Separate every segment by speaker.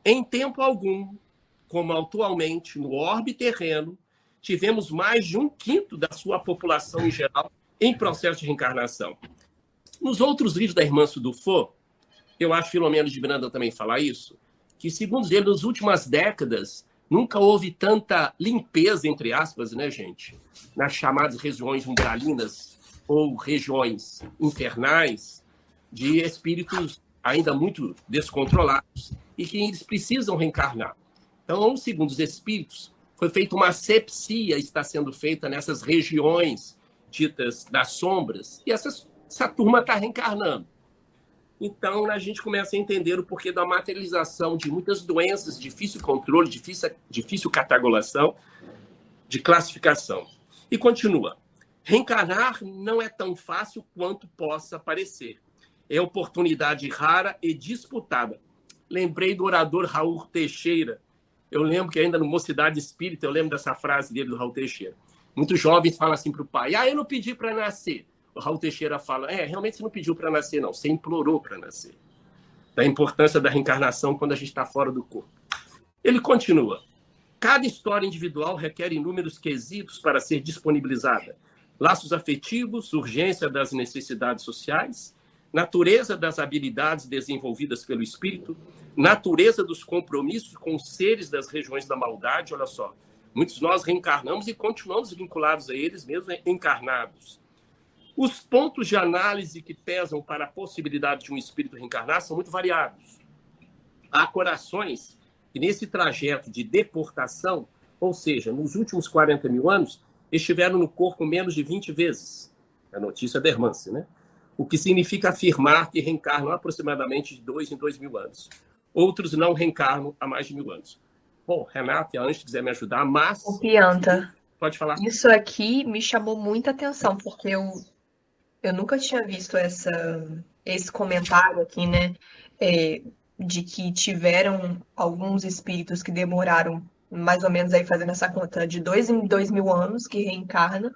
Speaker 1: Em tempo algum, como atualmente no orbe terreno, tivemos mais de 1/5 da sua população em geral em processo de reencarnação. Nos outros livros da irmã Sudufo, eu acho que Filomeno de Miranda também fala isso, que, segundo ele, nas últimas décadas, nunca houve tanta limpeza, entre aspas, né, gente, nas chamadas regiões umbralinas ou regiões infernais, de espíritos ainda muito descontrolados e que eles precisam reencarnar. Então, segundo os espíritos, foi feita uma asepsia, está sendo feita nessas regiões ditas das sombras, e essa turma está reencarnando. Então, a gente começa a entender o porquê da materialização de muitas doenças, difícil controle, difícil catalogação, de classificação. E continua. Reencarnar não é tão fácil quanto possa parecer. É oportunidade rara e disputada. Lembrei do orador Raul Teixeira. Eu lembro que ainda no Mocidade Espírita, eu lembro dessa frase dele, do Raul Teixeira. Muitos jovens falam assim para o pai, eu não pedi para nascer. O Raul Teixeira fala, realmente você não pediu para nascer, não. Você implorou para nascer. Da importância da reencarnação quando a gente está fora do corpo. Ele continua. Cada história individual requer inúmeros quesitos para ser disponibilizada. Laços afetivos, urgência das necessidades sociais, natureza das habilidades desenvolvidas pelo espírito, natureza dos compromissos com os seres das regiões da maldade. Olha só, muitos de nós reencarnamos e continuamos vinculados a eles, mesmo encarnados. Os pontos de análise que pesam para a possibilidade de um espírito reencarnar são muito variados. Há corações que, nesse trajeto de deportação, ou seja, nos últimos 40 mil anos, estiveram no corpo menos de 20 vezes. A notícia da Hermance, né? O que significa afirmar que reencarnam aproximadamente de 2 em 2 mil anos. Outros não reencarnam há mais de 1000 anos. Bom, Renata e a Ângela quiser me ajudar, mas...
Speaker 2: O Pianta,
Speaker 1: pode falar.
Speaker 2: Isso aqui me chamou muita atenção, porque eu nunca tinha visto esse comentário aqui, né? De que tiveram alguns espíritos que demoraram mais ou menos aí fazendo essa conta de 2 em 2 mil anos que reencarnam.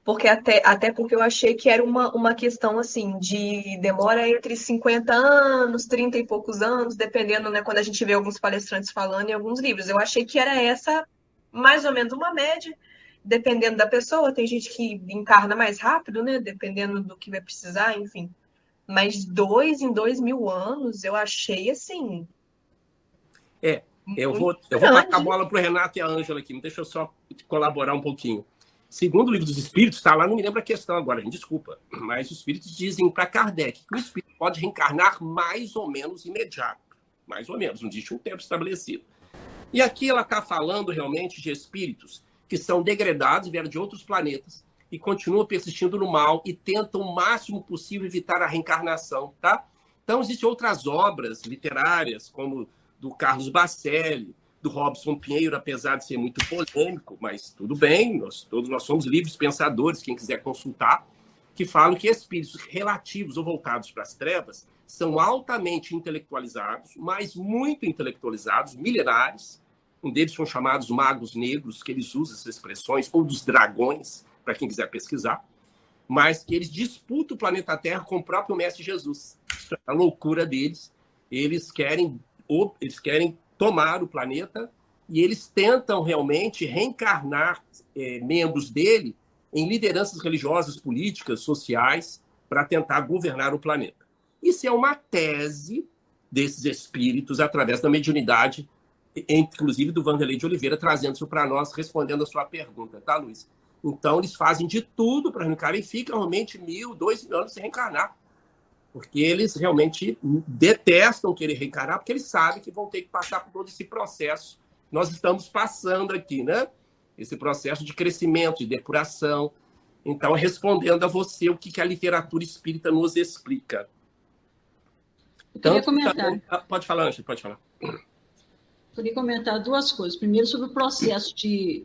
Speaker 2: Porque até porque eu achei que era uma questão assim de demora entre 50 anos, 30 e poucos anos, dependendo, né, quando a gente vê alguns palestrantes falando em alguns livros. Eu achei que era essa mais ou menos uma média, dependendo da pessoa. Tem gente que encarna mais rápido, né? Dependendo do que vai precisar, enfim. Mas 2 em 2 mil anos, eu achei assim.
Speaker 1: Eu
Speaker 2: Muito
Speaker 1: vou
Speaker 2: grande.
Speaker 1: tacar a bola para o Renato e a Ângela aqui. Deixa eu só colaborar um pouquinho. Segundo o Livro dos Espíritos, está lá, não me lembro a questão agora, desculpa, mas os espíritos dizem para Kardec que o espírito pode reencarnar mais ou menos imediato. Mais ou menos, não existe um tempo estabelecido. E aqui ela está falando realmente de espíritos que são degradados, vieram de outros planetas e continuam persistindo no mal e tentam o máximo possível evitar a reencarnação, tá? Então, existem outras obras literárias, como do Carlos Bacelli, do Robson Pinheiro, apesar de ser muito polêmico, mas tudo bem, todos nós somos livres pensadores, quem quiser consultar, que falam que espíritos relativos ou voltados para as trevas são altamente intelectualizados, mas muito intelectualizados, milenares. Um deles são chamados magos negros, que eles usam essas expressões, ou dos dragões, para quem quiser pesquisar, mas que eles disputam o planeta Terra com o próprio Mestre Jesus. A loucura deles, eles querem tomar o planeta e eles tentam realmente reencarnar membros dele em lideranças religiosas, políticas, sociais, para tentar governar o planeta. Isso é uma tese desses espíritos através da mediunidade, inclusive do Vanderlei de Oliveira, trazendo isso para nós, respondendo a sua pergunta, tá, Luiz? Então, eles fazem de tudo para reencarnar e ficam realmente 1000, 2000 anos sem reencarnar. Porque eles realmente detestam querer reencarnar, porque eles sabem que vão ter que passar por todo esse processo. Nós estamos passando aqui, né? Esse processo de crescimento, de depuração. Então, respondendo a você o que a literatura espírita nos explica.
Speaker 3: Eu queria comentar.
Speaker 1: Pode falar, Ângela, pode falar.
Speaker 3: Eu queria comentar 2 coisas. Primeiro, sobre o processo de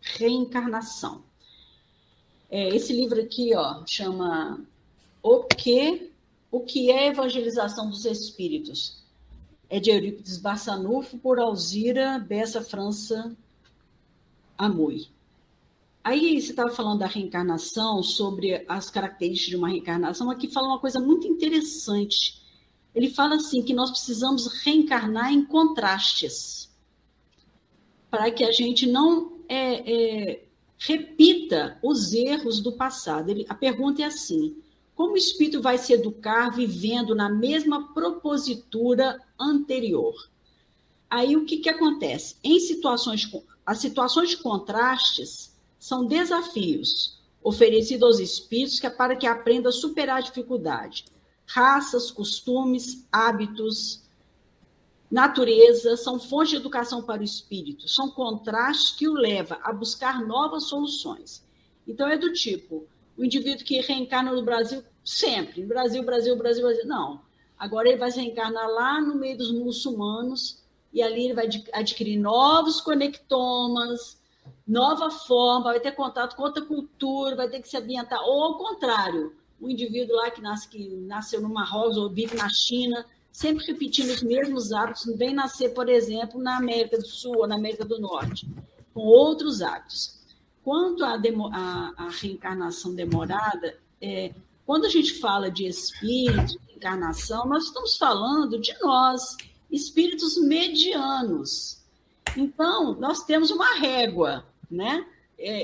Speaker 3: reencarnação. Esse livro aqui, chama O que é Evangelização dos Espíritos? É de Eurípides Barçanufo, por Alzira Bessa França Amui. Aí você estava falando da reencarnação, sobre as características de uma reencarnação. Aqui fala uma coisa muito interessante. ele fala assim que nós precisamos reencarnar em contrastes, para que a gente não repita os erros do passado. A pergunta é assim: como o espírito vai se educar vivendo na mesma propositura anterior? Aí o que acontece? As situações de contrastes são desafios oferecidos aos espíritos para que aprendam a superar a dificuldade. Raças, costumes, hábitos, natureza são fontes de educação para o espírito, são contrastes que o levam a buscar novas soluções. Então, é do tipo, o indivíduo que reencarna no Brasil sempre, Brasil, não. Agora ele vai se reencarnar lá no meio dos muçulmanos e ali ele vai adquirir novos conectomas, nova forma, vai ter contato com outra cultura, vai ter que se ambientar, ou ao contrário, o indivíduo lá que nasceu no Marrocos ou vive na China, sempre repetindo os mesmos hábitos, vem nascer, por exemplo, na América do Sul ou na América do Norte, com outros hábitos. Quanto à reencarnação demorada, quando a gente fala de espírito, reencarnação, nós estamos falando de nós, espíritos medianos. Então, nós temos uma régua, né?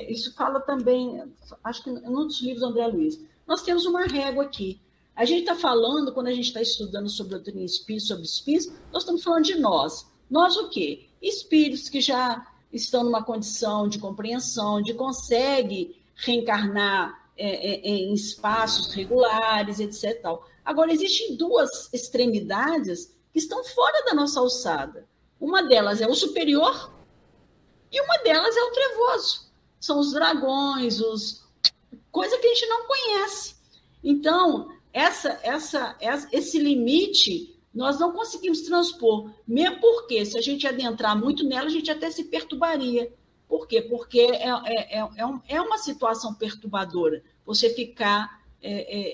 Speaker 3: Isso fala também, acho que em um dos livros do André Luiz. Nós temos uma régua aqui. A gente está falando, quando a gente está estudando sobre a doutrina espírita, sobre espíritos, nós estamos falando de nós. Nós o quê? Espíritos que já estão numa condição de compreensão, de conseguir reencarnar em espaços regulares, etc. Tal. Agora, existem duas extremidades que estão fora da nossa alçada. Uma delas é o superior e uma delas é o trevoso. São os dragões, coisa que a gente não conhece. Então, esse limite nós não conseguimos transpor, mesmo porque, se a gente adentrar muito nela, a gente até se perturbaria. Por quê? Porque é uma situação perturbadora você ficar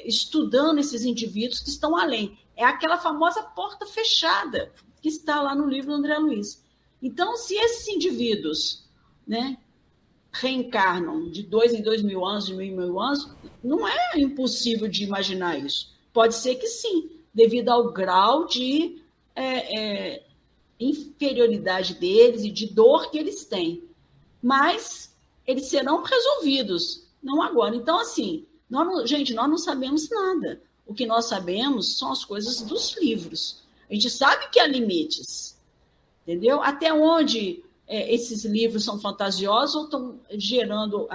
Speaker 3: estudando esses indivíduos que estão além. É aquela famosa porta fechada que está lá no livro do André Luiz. Então, se esses indivíduos, né, reencarnam de 2 em 2 mil anos, de 1.000 anos, não é impossível de imaginar isso. Pode ser que sim, devido ao grau de inferioridade deles e de dor que eles têm. Mas eles serão resolvidos, não agora. Então, assim, nós não sabemos nada. O que nós sabemos são as coisas dos livros. A gente sabe que há limites, entendeu? Até onde esses livros são fantasiosos ou estão gerando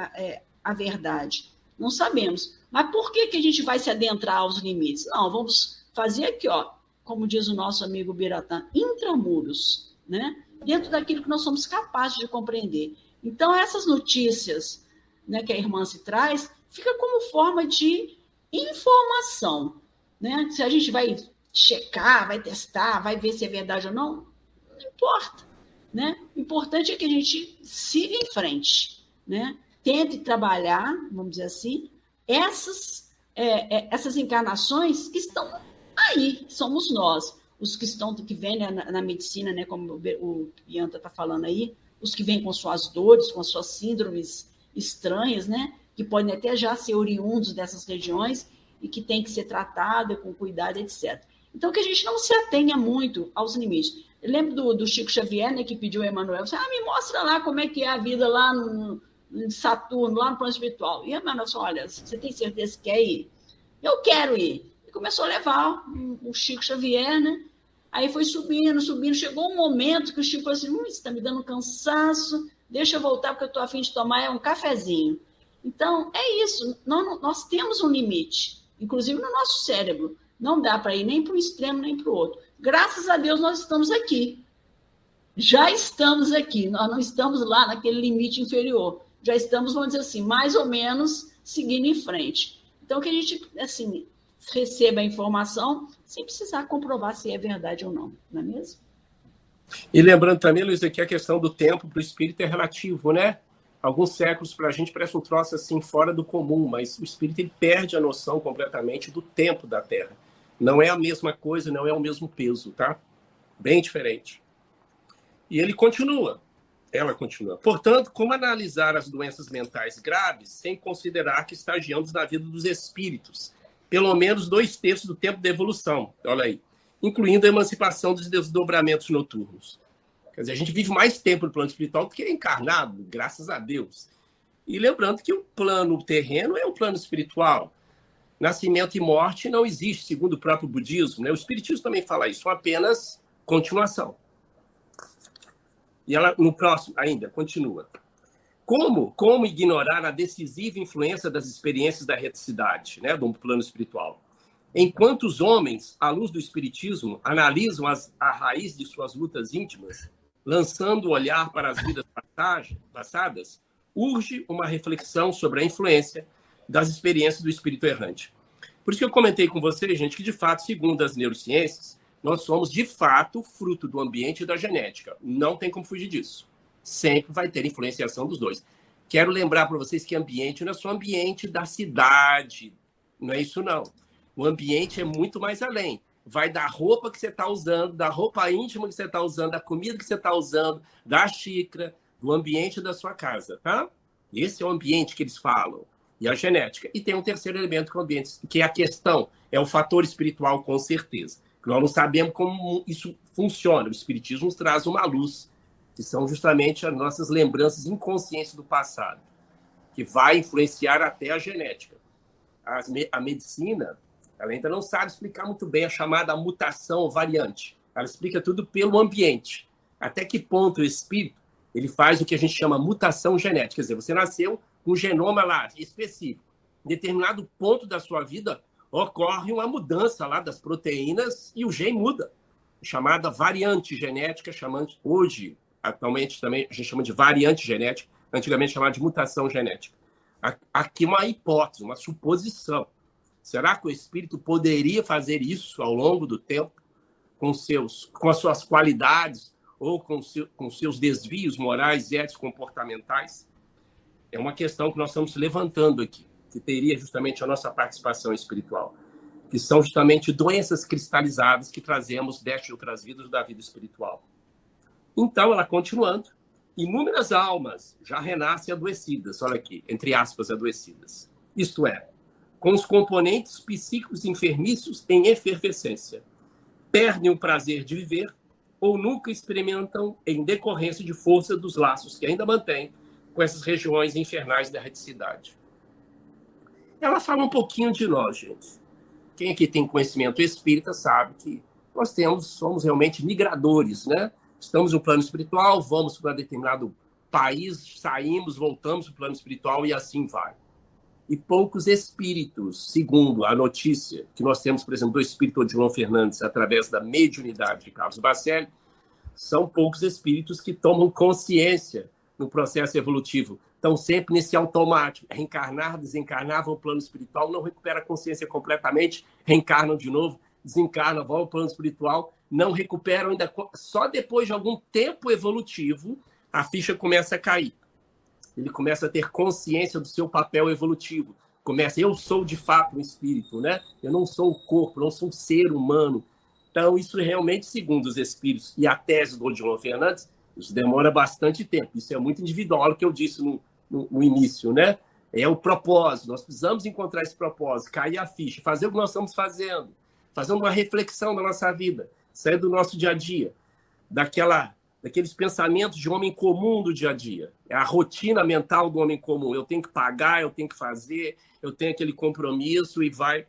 Speaker 3: a verdade? Não sabemos. Mas por que a gente vai se adentrar aos limites? Não, vamos fazer aqui, ó, como diz o nosso amigo Biratã, intramuros, né? Dentro daquilo que nós somos capazes de compreender. Então, essas notícias, né, que a irmã se traz, fica como forma de informação, né? Se a gente vai checar, vai testar, vai ver se é verdade ou não, não importa, né? O importante é que a gente siga em frente, né? Tente trabalhar, vamos dizer assim, essas encarnações que estão aí, somos nós, os que vêm na medicina, né, como o Pianta está falando aí, os que vêm com suas dores, com suas síndromes estranhas, né, que podem até já ser oriundos dessas regiões e que tem que ser tratada com cuidado, etc. Então, que a gente não se atenha muito aos limites. Eu lembro do Chico Xavier, né, que pediu a Emmanuel, me mostra lá como é que é a vida lá em Saturno, lá no plano espiritual. E a Emmanuel falou, olha, você tem certeza que quer ir? Eu quero ir. E começou a levar o Chico Xavier, né? Aí foi subindo, chegou um momento que o Chico falou assim, isso está me dando cansaço, deixa eu voltar porque eu estou a fim de tomar um cafezinho. Então, é isso, nós temos um limite, inclusive no nosso cérebro, não dá para ir nem para um extremo nem para o outro. Graças a Deus nós estamos aqui, já estamos aqui, nós não estamos lá naquele limite inferior, já estamos, vamos dizer assim, mais ou menos seguindo em frente. Então, que a gente, assim, receba a informação sem precisar comprovar se é verdade ou não, não é mesmo?
Speaker 1: E lembrando também, Luiz, que a questão do tempo para o espírito é relativo, né? Alguns séculos para a gente parece um troço assim fora do comum, mas o espírito ele perde a noção completamente do tempo da Terra. Não é a mesma coisa, não é o mesmo peso, tá? Bem diferente. E ela continua. Portanto, como analisar as doenças mentais graves sem considerar que estagiamos na vida dos espíritos? Pelo menos 2/3 do tempo da evolução. Olha aí. incluindo a emancipação dos desdobramentos noturnos. Quer dizer, a gente vive mais tempo no plano espiritual do que encarnado, graças a Deus. E lembrando que o plano terreno é o plano espiritual. Nascimento e morte não existe, segundo o próprio budismo, né? O espiritismo também fala isso, apenas continuação. E ela, no próximo, ainda, continua. Como ignorar a decisiva influência das experiências da reticidade, né, do plano espiritual? Enquanto os homens, à luz do espiritismo, analisam a raiz de suas lutas íntimas, lançando o olhar para as vidas passadas, urge uma reflexão sobre a influência das experiências do espírito errante. Por isso que eu comentei com vocês, gente, que, de fato, segundo as neurociências, nós somos, de fato, fruto do ambiente e da genética. Não tem como fugir disso. Sempre vai ter influenciação dos dois. Quero lembrar para vocês que ambiente não é só ambiente da cidade. Não é isso, não. O ambiente é muito mais além. Vai da roupa que você está usando, da roupa íntima que você está usando, da comida que você está usando, da xícara, do ambiente da sua casa, tá? Esse é o ambiente que eles falam. E a genética. E tem um terceiro elemento que é o ambiente, que é a questão, é o fator espiritual, com certeza. Nós não sabemos como isso funciona. O espiritismo nos traz uma luz, que são justamente as nossas lembranças inconscientes do passado, que vai influenciar até a genética. A medicina, ela ainda não sabe explicar muito bem a chamada mutação ou variante. Ela explica tudo pelo ambiente. Até que ponto o espírito ele faz o que a gente chama mutação genética. Quer dizer, você nasceu com um genoma lá específico. Em determinado ponto da sua vida, ocorre uma mudança lá das proteínas e o gene muda. Chamada variante genética, hoje, atualmente também a gente chama de variante genética, antigamente chamada de mutação genética. Aqui uma hipótese, uma suposição. Será que o espírito poderia fazer isso ao longo do tempo, com as suas qualidades ou com seus desvios morais, éticos, comportamentais? É uma questão que nós estamos levantando aqui, que teria justamente a nossa participação espiritual, que são justamente doenças cristalizadas que trazemos desde outras vidas da vida espiritual. Então, ela continuando, inúmeras almas já renascem adoecidas, olha aqui, entre aspas, adoecidas. Isto é, com os componentes psíquicos enfermiços em efervescência. Perdem o prazer de viver ou nunca experimentam em decorrência de força dos laços que ainda mantêm com essas regiões infernais da reticidade. Ela fala um pouquinho de nós, gente. Quem aqui tem conhecimento espírita sabe que nós somos realmente migradores, né? Estamos no plano espiritual, vamos para determinado país, saímos, voltamos para o plano espiritual e assim vai. E poucos espíritos, segundo a notícia que nós temos, por exemplo, do espírito Odilon Fernandes, através da mediunidade de Carlos Bacelli, são poucos espíritos que tomam consciência no processo evolutivo. Estão sempre nesse automático. Reencarnar, desencarnar, vão ao plano espiritual, não recupera a consciência completamente, reencarnam de novo, desencarnam, vão ao plano espiritual, não recuperam ainda. Só depois de algum tempo evolutivo, a ficha começa a cair. Ele começa a ter consciência do seu papel evolutivo. Eu sou de fato um espírito, né? Eu não sou um corpo, não sou um ser humano. Então, isso realmente, segundo os espíritos e a tese do Odilon Fernandes, isso demora bastante tempo. Isso é muito individual, o que eu disse no início, né? É o propósito. Nós precisamos encontrar esse propósito, cair a ficha, fazer o que nós estamos fazendo uma reflexão da nossa vida, sair do nosso dia a dia, daqueles pensamentos de homem comum do dia a dia. É a rotina mental do homem comum. Eu tenho que pagar, eu tenho que fazer, eu tenho aquele compromisso e vai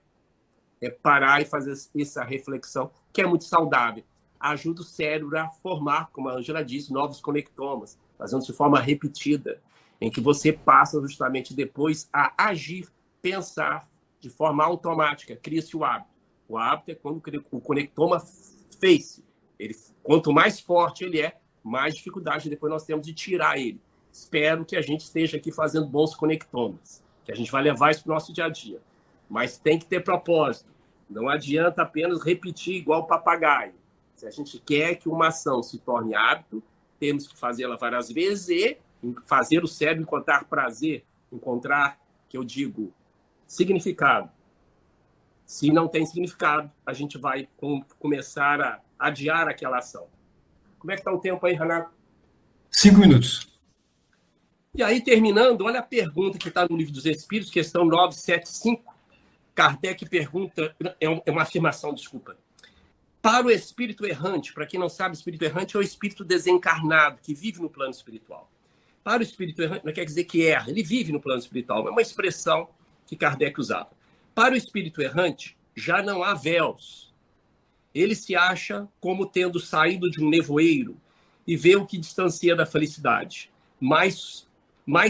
Speaker 1: parar e fazer essa reflexão, que é muito saudável. Ajuda o cérebro a formar, como a Ângela disse, novos conectomas, fazendo de forma repetida, em que você passa justamente depois a agir, pensar de forma automática, cria-se o hábito. O hábito é quando o conectoma fez. Quanto mais forte ele é, mais dificuldade depois nós temos de tirar ele. Espero que a gente esteja aqui fazendo bons conectomas, que a gente vai levar isso para o nosso dia a dia. Mas tem que ter propósito. Não adianta apenas repetir igual papagaio. Se a gente quer que uma ação se torne hábito, temos que fazê-la várias vezes e fazer o cérebro encontrar prazer, encontrar, que eu digo, significado. Se não tem significado, a gente vai começar a adiar aquela ação. Como é que está o tempo aí, Renato?
Speaker 4: 5 minutos.
Speaker 1: E aí, terminando, olha a pergunta que está no Livro dos Espíritos, questão 975. Kardec pergunta, é uma afirmação, desculpa. Para o espírito errante, para quem não sabe, o espírito errante é o espírito desencarnado, que vive no plano espiritual. Para o espírito errante, não quer dizer que erra, ele vive no plano espiritual, é uma expressão que Kardec usava. Para o espírito errante, já não há véus. Ele se acha como tendo saído de um nevoeiro e vê o que distancia da felicidade. Mais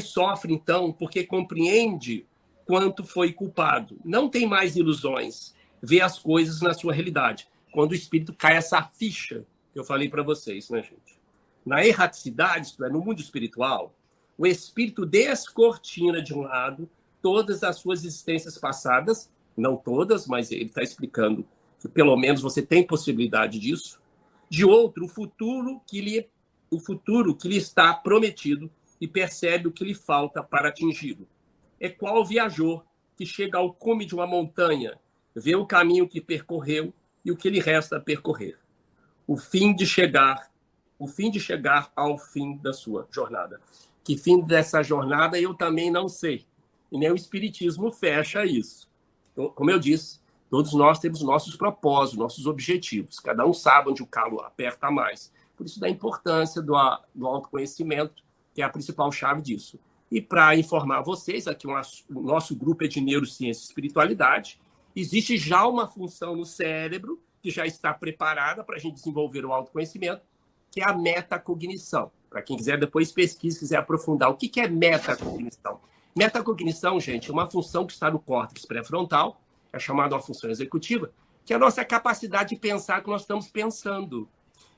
Speaker 1: sofre, então, porque compreende quanto foi culpado. Não tem mais ilusões, vê as coisas na sua realidade. Quando o espírito cai essa ficha que eu falei para vocês, né, gente? Na erraticidade, isto é, no mundo espiritual, o espírito descortina, de um lado, todas as suas existências passadas, não todas, mas ele está explicando que pelo menos você tem possibilidade disso. De outro, o futuro que lhe está prometido e percebe o que lhe falta para atingi-lo. É qual viajor que chega ao cume de uma montanha, vê o caminho que percorreu e o que lhe resta a percorrer. O fim de chegar ao fim da sua jornada. Que fim dessa jornada eu também não sei. E nem o Espiritismo fecha isso. Como eu disse, todos nós temos nossos propósitos, nossos objetivos. Cada um sabe onde o calo aperta mais. Por isso da importância do autoconhecimento, que é a principal chave disso. E para informar vocês, aqui o nosso grupo é de Neurociência e Espiritualidade. Existe já uma função no cérebro que já está preparada para a gente desenvolver o autoconhecimento, que é a metacognição. Para quem quiser depois pesquisa, quiser aprofundar. O que é metacognição? Metacognição, gente, é uma função que está no córtex pré-frontal, é chamada uma função executiva, que é a nossa capacidade de pensar o que nós estamos pensando.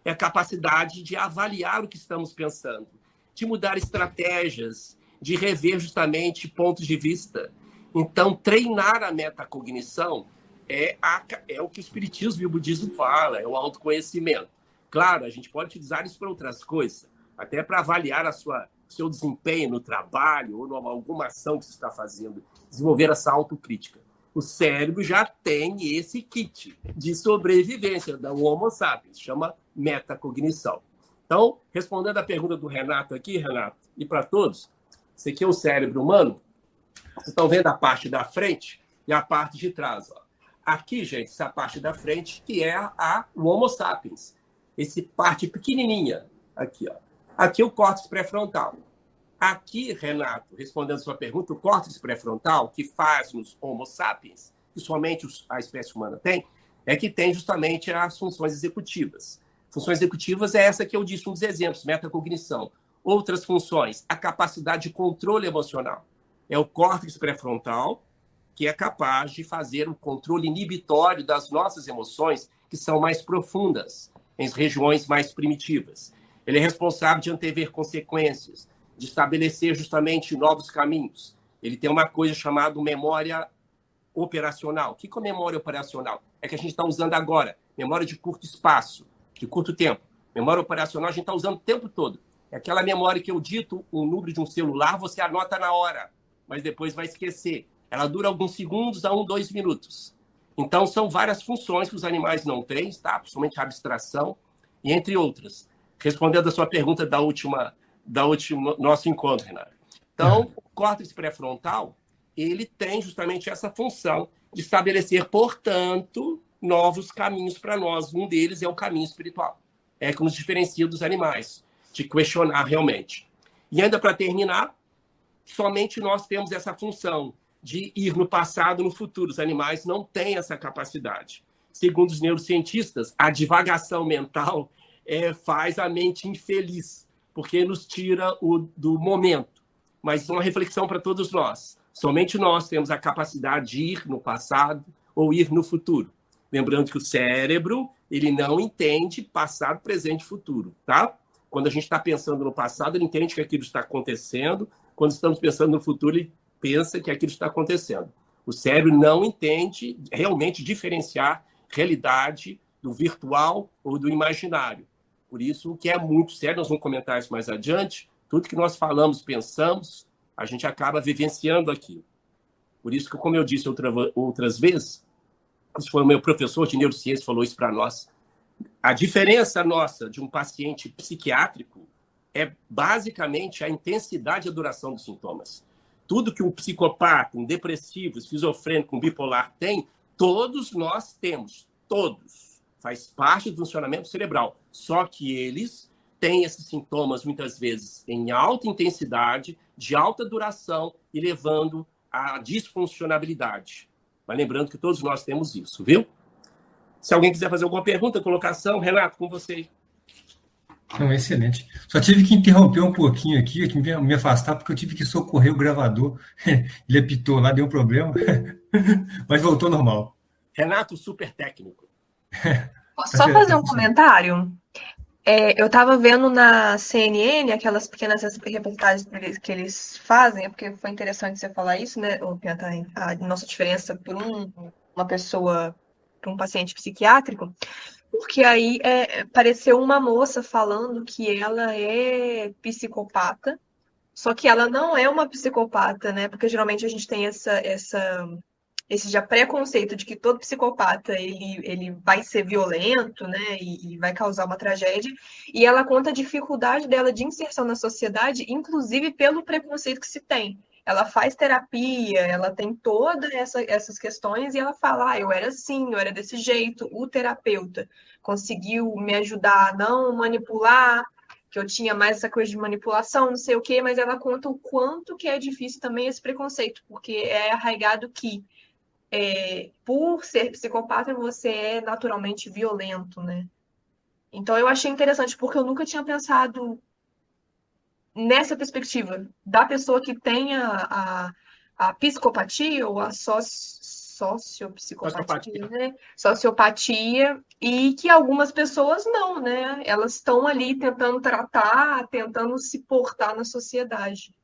Speaker 1: É a capacidade de avaliar o que estamos pensando, de mudar estratégias, de rever justamente pontos de vista. Então, treinar a metacognição é o que o Espiritismo e o Budismo falam, é o autoconhecimento. Claro, a gente pode utilizar isso para outras coisas, até para avaliar seu desempenho no trabalho ou em alguma ação que você está fazendo, desenvolver essa autocrítica. O cérebro já tem esse kit de sobrevivência da Homo sapiens, chama metacognição. Então, respondendo à pergunta do Renato aqui, Renato, e para todos, esse aqui é o cérebro humano. Vocês estão vendo a parte da frente e a parte de trás. Ó. Aqui, gente, essa parte da frente, que é o Homo sapiens. Essa parte pequenininha, aqui, ó. Aqui o córtex pré-frontal. Aqui, Renato, respondendo a sua pergunta, o córtex pré-frontal, que faz nos Homo sapiens, que somente a espécie humana tem, é que tem justamente as funções executivas. Funções executivas é essa que eu disse, um dos exemplos, metacognição. Outras funções, a capacidade de controle emocional. É o córtex pré-frontal, que é capaz de fazer um controle inibitório das nossas emoções, que são mais profundas, em regiões mais primitivas. Ele é responsável de antever consequências, de estabelecer justamente novos caminhos. Ele tem uma coisa chamada memória operacional. O que é memória operacional? É que a gente está usando agora. Memória de curto espaço, de curto tempo. Memória operacional a gente está usando o tempo todo. É aquela memória que eu dito o número de um celular, você anota na hora, mas depois vai esquecer. Ela dura alguns segundos a 2 minutos. Então, são várias funções que os animais não têm, tá? Principalmente a abstração, e entre outras. Respondendo a sua pergunta da última nosso encontro, Renato. Então, o córtex pré-frontal, ele tem justamente essa função de estabelecer, portanto, novos caminhos para nós. Um deles é o caminho espiritual. É que nos diferencia dos animais, de questionar realmente. E ainda para terminar, somente nós temos essa função de ir no passado e no futuro. Os animais não têm essa capacidade. Segundo os neurocientistas, a divagação mental faz a mente infeliz, porque nos tira do momento. Mas uma reflexão para todos nós. Somente nós temos a capacidade de ir no passado ou ir no futuro. Lembrando que o cérebro, ele não entende passado, presente e futuro, tá? Quando a gente está pensando no passado, ele entende que aquilo está acontecendo. Quando estamos pensando no futuro, ele pensa que aquilo está acontecendo. O cérebro não entende realmente diferenciar realidade do virtual ou do imaginário. Por isso, o que é muito sério, nós vamos comentar isso mais adiante, tudo que nós falamos, pensamos, a gente acaba vivenciando aquilo. Por isso que, como eu disse outras vezes, isso foi o meu professor de neurociência que falou isso para nós, a diferença nossa de um paciente psiquiátrico é basicamente a intensidade e a duração dos sintomas. Tudo que um psicopata, um depressivo, esquizofrênico, um bipolar tem, todos nós temos, todos. faz parte do funcionamento cerebral. Só que eles têm esses sintomas, muitas vezes, em alta intensidade, de alta duração e levando à disfuncionabilidade. Mas lembrando que todos nós temos isso, viu? Se alguém quiser fazer alguma pergunta, colocação, Renato, com você.
Speaker 4: Não, excelente. Só tive que interromper um pouquinho aqui, eu tive que me afastar, porque eu tive que socorrer o gravador. Ele apitou lá, deu um problema, mas voltou normal.
Speaker 1: Renato, super técnico.
Speaker 2: Posso só fazer um comentário? Eu estava vendo na CNN aquelas pequenas reportagens que eles fazem, porque foi interessante você falar isso, né? A nossa diferença por uma pessoa, por um paciente psiquiátrico, porque aí apareceu uma moça falando que ela é psicopata, só que ela não é uma psicopata, né? Porque geralmente a gente tem esse já preconceito de que todo psicopata ele vai ser violento, né, e vai causar uma tragédia, e ela conta a dificuldade dela de inserção na sociedade, inclusive pelo preconceito que se tem. Ela faz terapia, ela tem todas essas questões, e ela fala, eu era assim, eu era desse jeito, o terapeuta conseguiu me ajudar a não manipular, que eu tinha mais essa coisa de manipulação, não sei o quê, mas ela conta o quanto que é difícil também esse preconceito, porque é arraigado que por ser psicopata, você é naturalmente violento, né? Então, eu achei interessante, porque eu nunca tinha pensado nessa perspectiva da pessoa que tem a psicopatia ou a sociopsicopatia, né? Sociopatia, e que algumas pessoas não, né? Elas estão ali tentando tratar, tentando se portar na sociedade.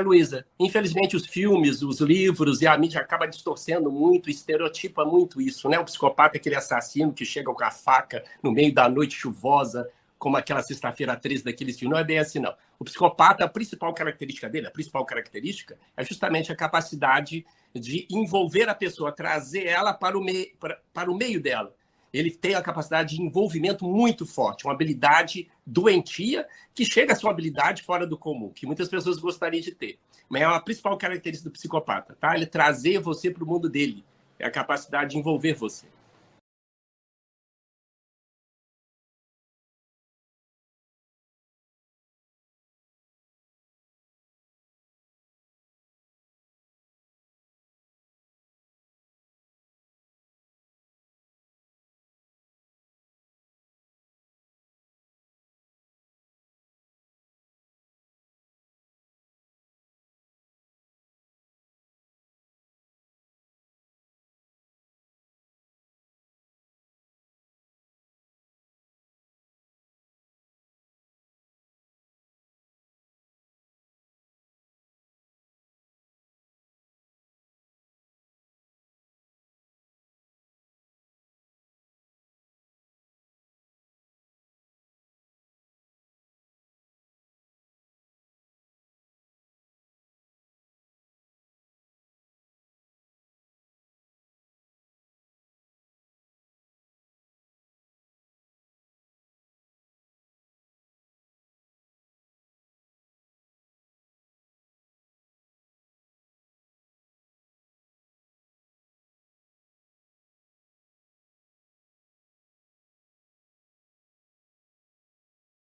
Speaker 1: Luísa, infelizmente os filmes, os livros e a mídia acabam distorcendo muito, estereotipa muito isso, né? O psicopata é aquele assassino que chega com a faca no meio da noite chuvosa, como aquela sexta-feira 13 daqueles filmes. Não é bem assim, não. O psicopata, a principal característica dele, é justamente a capacidade de envolver a pessoa, trazer ela para o meio dela. Ele tem a capacidade de envolvimento muito forte, uma habilidade doentia que chega a ser uma habilidade fora do comum, que muitas pessoas gostariam de ter. Mas é a principal característica do psicopata, tá? Ele trazer você para o mundo dele, é a capacidade de envolver você.